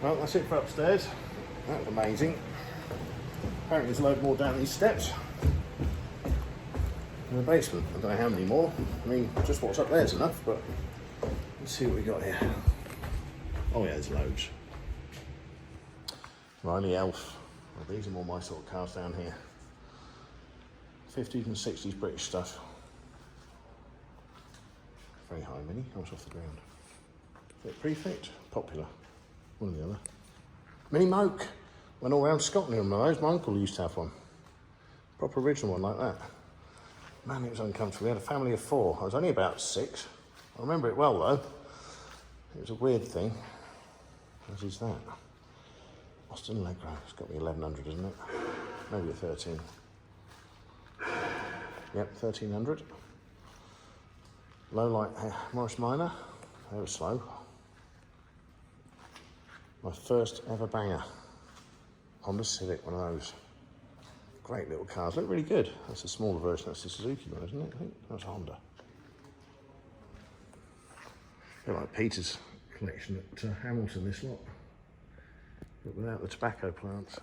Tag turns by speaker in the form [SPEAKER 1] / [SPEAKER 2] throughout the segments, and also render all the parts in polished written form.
[SPEAKER 1] Well, that's it for upstairs. That was amazing. Apparently there's a load more down these steps. In the basement, I don't know how many more. I mean, just what's up there is enough, but let's see what we got here. Oh yeah, there's loads. Riley Elf. Well, these are more my sort of cars down here. 50s and 60s British stuff. Very high mini, comes off the ground. Fit Prefect, popular. One or the other. Mini Moke. Went all around Scotland on those. My uncle used to have one. Proper original one like that. Man, it was uncomfortable. We had a family of 4. I was only about 6. I remember it well though. It was a weird thing. What is that? Austin Allegro. It's got to be 1100, isn't it? Maybe a 13. Yep, 1300. Low light Morris Minor. They were slow. My first ever banger. Honda Civic, one of those. Great little cars. Look really good. That's a smaller version. That's the Suzuki one, isn't it? I think that's Honda. A bit like Peter's collection at Hamilton, this lot. But without the tobacco plants.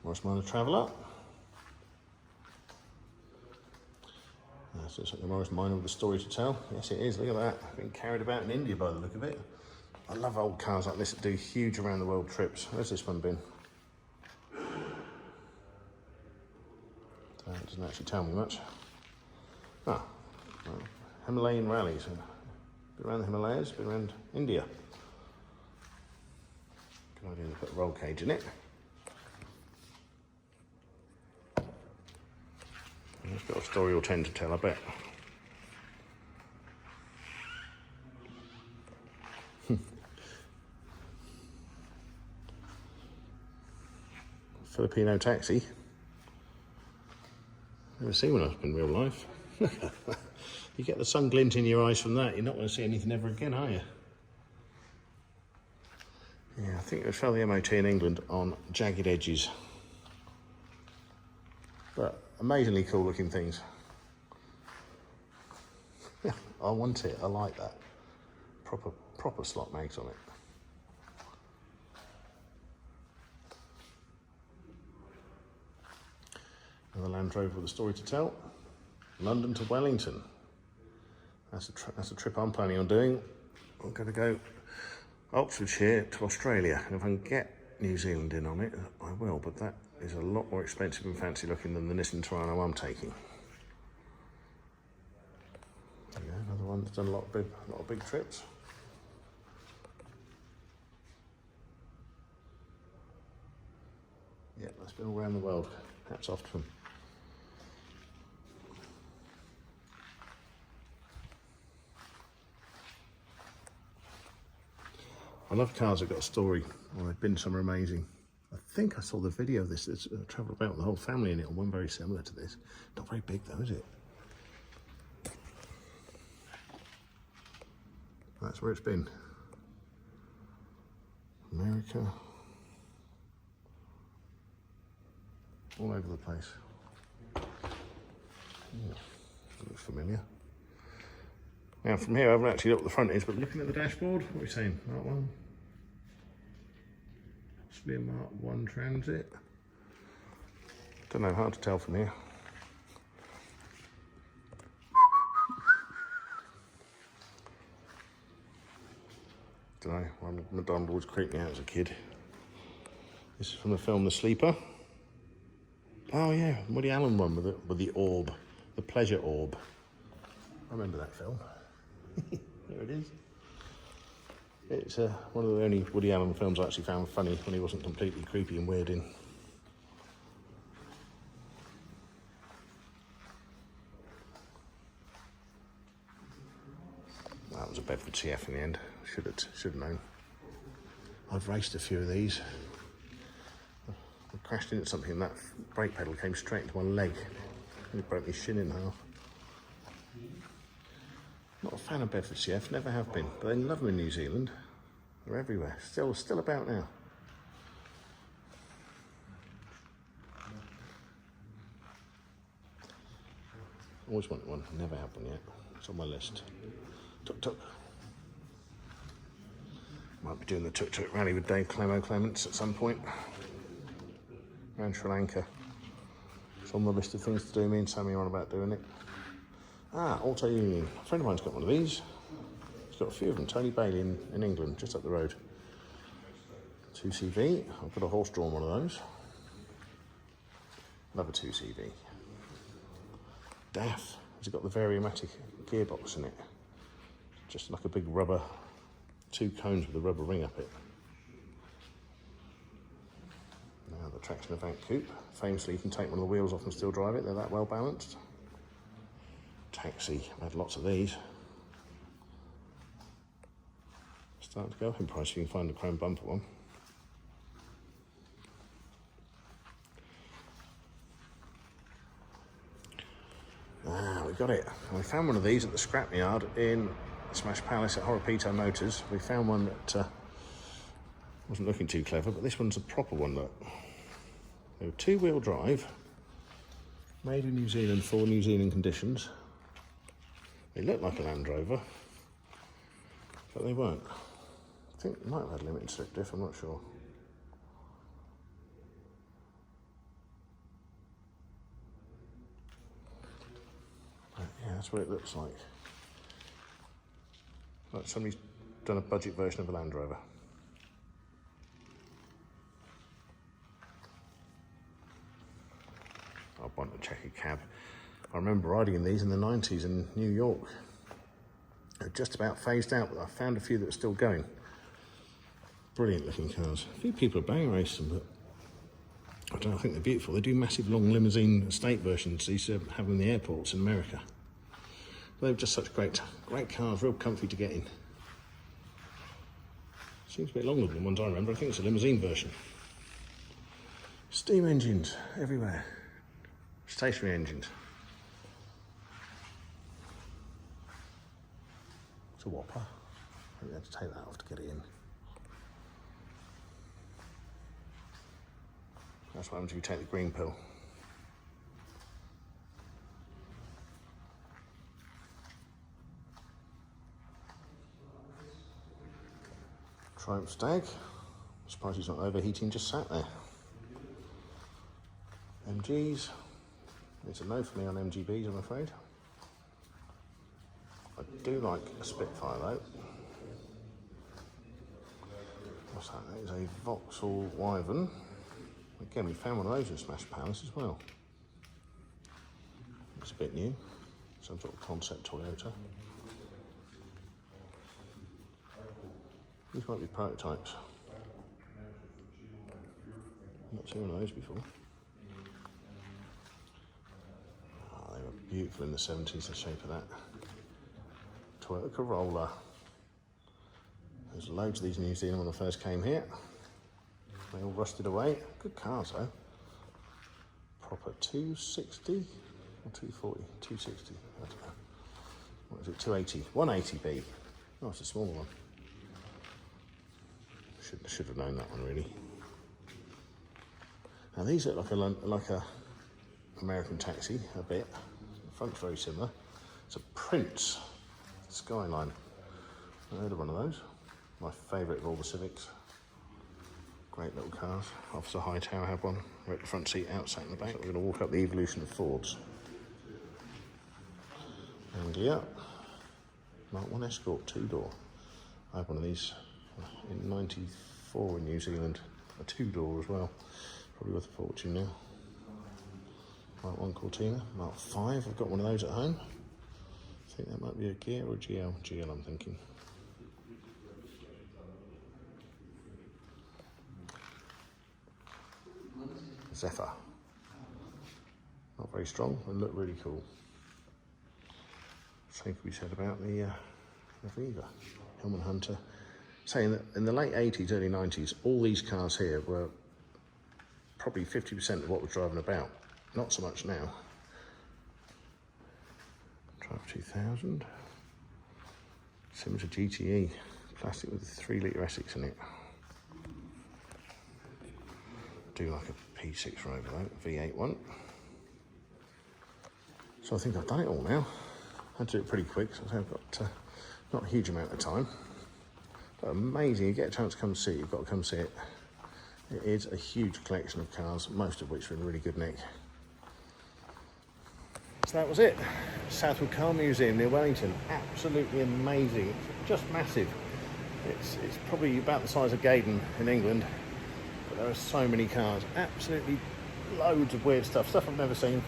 [SPEAKER 1] Morris Minor Traveller. So it's like the Morris Minor with a story to tell. Yes, it is. Look at that. Been carried about in India by the look of it. I love old cars like this that do huge around the world trips. Where's this one been? It doesn't actually tell me much. Ah, well, Himalayan rallies. Been around the Himalayas, been around India. Good idea to put a roll cage in it. It's got a story or 10 to tell, I bet. Filipino taxi. Never seen one up in real life. You get the sun glint in your eyes from that, you're not going to see anything ever again, are you? Yeah, I think it fell the MOT in England on jagged edges. But amazingly cool looking things. I want it, I like that. Proper slot mags on it. Another Land Rover with a story to tell. London to Wellington. That's a trip I'm planning on doing. I'm going to go Oxfordshire to Australia, and if I can get New Zealand in on it, I will, but that is a lot more expensive and fancy looking than the Nissan Terrano I'm taking. There you go, another one that's done a lot of big trips. Yeah, that's been all around the world. Hats off to them. I love cars that got a story, or they've been somewhere amazing. I think I saw the video of this. It's travelled about with the whole family in it, on one very similar to this. Not very big though, is it? That's where it's been. America. All over the place. Yeah, looks familiar. Now from here, I haven't actually looked what the front is, but looking at the dashboard, what are we saying? Mark 1? Possibly a Mark 1 Transit. Don't know, hard to tell from here. Don't know, one McDonald's creeped me out as a kid. This is from the film The Sleeper. Oh yeah, Woody Allen one with the orb, the pleasure orb. I remember that film. There it is. It's one of the only Woody Allen films I actually found funny when he wasn't completely creepy and weird in. That was a Bedford CF in the end. Should have known. I've raced a few of these. I crashed into something and that brake pedal came straight into my leg. It broke my shin in half. Not a fan of Bedford CF, never have been, but they love them in New Zealand. They're everywhere, still about now. Always wanted one, never had one yet. It's on my list. Tuk tuk. Might be doing the tuk-tuk rally with Dave Clements at some point. Around Sri Lanka. It's on the list of things to do. Me and Sammy are on about doing it. Auto Union. A friend of mine's got one of these. He's got a few of them. Tony Bailey in England, just up the road. 2CV. I've got a horse-drawn one of those. Another 2CV. DAF. Has it got the Variomatic gearbox in it? Just like a big rubber, 2 cones with a rubber ring up it. Now the Traction Avant Coupe. Famously, you can take one of the wheels off and still drive it. They're that well balanced. Taxi. I've had lots of these. Starting to go up in price if you can find a chrome bumper one. We got it. We found one of these at the scrapyard in Smash Palace at Horopito Motors. We found one that wasn't looking too clever, but this one's a proper one. Look, they were 2-wheel drive, made in New Zealand for New Zealand conditions. They looked like a Land Rover, but they weren't. I think they might have had limited slip diff, I'm not sure. But yeah, that's what it looks like. Like somebody's done a budget version of a Land Rover. I want a checkered cab. I remember riding in these in the 90s in New York. They were just about phased out, but I found a few that were still going. Brilliant looking cars. A few people are bang racing them, but I don't think they're beautiful. They do massive long limousine estate versions. They used to have them in the airports in America. They were just such great cars, real comfy to get in. Seems a bit longer than the ones I remember. I think it's a limousine version. Steam engines everywhere. Stationary engines. It's a whopper. I think we had to take that off to get it in. That's what happens if you take the green pill. Triumph Stag. Surprised he's not overheating, just sat there. MGs. It's a no for me on MGBs, I'm afraid. I do like a Spitfire though. What's that? That is a Vauxhall Wyvern. Again, we found one of those in Smash Palace as well. Looks a bit new. Some sort of concept Toyota. These might be prototypes. Not seen one of those before. Oh, they were beautiful in the 70s, the shape of that. Toyota Corolla. There's loads of these in New Zealand when I first came here. They all rusted away. Good cars though. Proper 260 or 240? 260, I don't know. What is it, 280? 180B. Oh, it's a smaller one. Should have known that one really. Now these look like a American taxi a bit. The front's very similar. It's a Prince Skyline. I heard of one of those. My favourite of all the Civics. Great little cars. Officer Hightower had one. Right at the front seat, out sat in the back. So we're going to walk up the evolution of Fords. Anglia. Mark 1 Escort, 2-door. I had one of these in 94 in New Zealand. A 2-door as well. Probably worth a fortune now. Mark 1 Cortina. Mark 5, I've got one of those at home. I think that might be a Gear or a GL. GL, I'm thinking. Zephyr. Not very strong, but look really cool. Same could be said about the Aviva, Hillman Hunter. Saying that in the late 80s, early 90s, all these cars here were probably 50% of what was driving about. Not so much now. Triumph 2000. Similar to GTE. Plastic with a 3-litre Essex in it. Do like a P6 Rover though, V8 one. So I think I've done it all now. I had to do it pretty quick, so I've got not a huge amount of time. But amazing, you get a chance to come see it, you've got to come see it. It is a huge collection of cars, most of which are in really good nick. So that was it. Southwards Car Museum near Wellington. Absolutely amazing. It's just massive. It's probably about the size of Gaydon in England, but there are so many cars. Absolutely loads of weird stuff I've never seen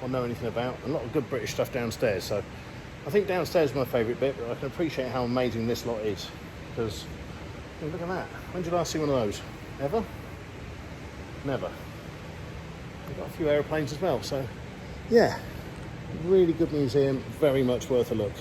[SPEAKER 1] or know anything about. A lot of good British stuff downstairs. So I think downstairs is my favourite bit, but I can appreciate how amazing this lot is, because look at that. When did you last see one of those? Ever? Never. We've got a few aeroplanes as well, so yeah, really good museum, very much worth a look.